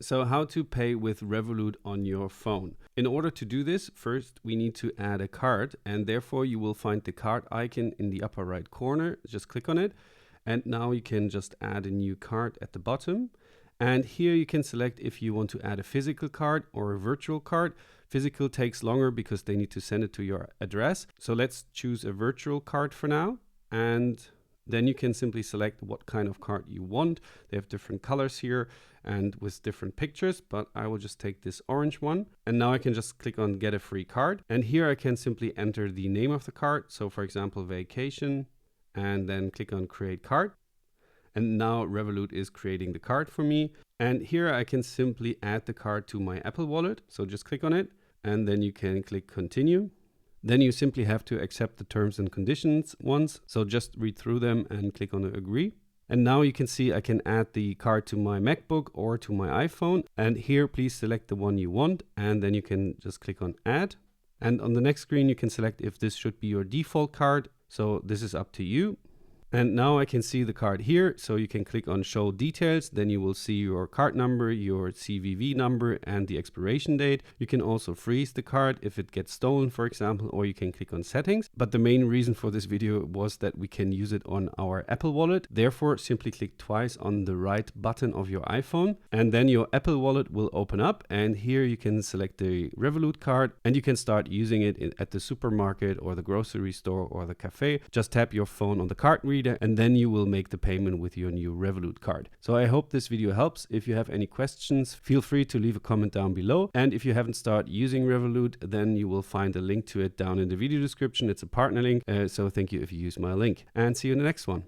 So how to pay with Revolut on your phone. In order to do this, first we need to add a card, and therefore you will find the card icon in the upper right corner. Just click on it, and now you can just add a new card at the bottom. And here you can select if you want to add a physical card or a virtual card. Physical takes longer because they need to send it to your address. So let's choose a virtual card for now. And then you can simply select what kind of card you want. They have different colors here and with different pictures, but I will just take this orange one. And now I can just click on get a free card. And here I can simply enter the name of the card. So for example, vacation, and then click on create card. And now Revolut is creating the card for me. And here I can simply add the card to my Apple Wallet. So just click on it and then you can click continue. Then you simply have to accept the terms and conditions once. So just read through them and click on agree. And now you can see I can add the card to my MacBook or to my iPhone. And here, please select the one you want. And then you can just click on add. And on the next screen, you can select if this should be your default card. So this is up to you. And now I can see the card here, so you can click on show details, then you will see your card number, your CVV number and the expiration date. You can also freeze the card if it gets stolen, for example, or you can click on settings. But the main reason for this video was that we can use it on our Apple Wallet. Therefore, simply click twice on the right button of your iPhone and then your Apple Wallet will open up, and here you can select the Revolut card and you can start using it at the supermarket or the grocery store or the cafe. Just tap your phone on the card reader and then you will make the payment with your new Revolut card. So I hope this video helps. If you have any questions, feel free to leave a comment down below. And if you haven't started using Revolut, then you will find a link to it down in the video description. It's a partner link. So thank you if you use my link, and see you in the next one.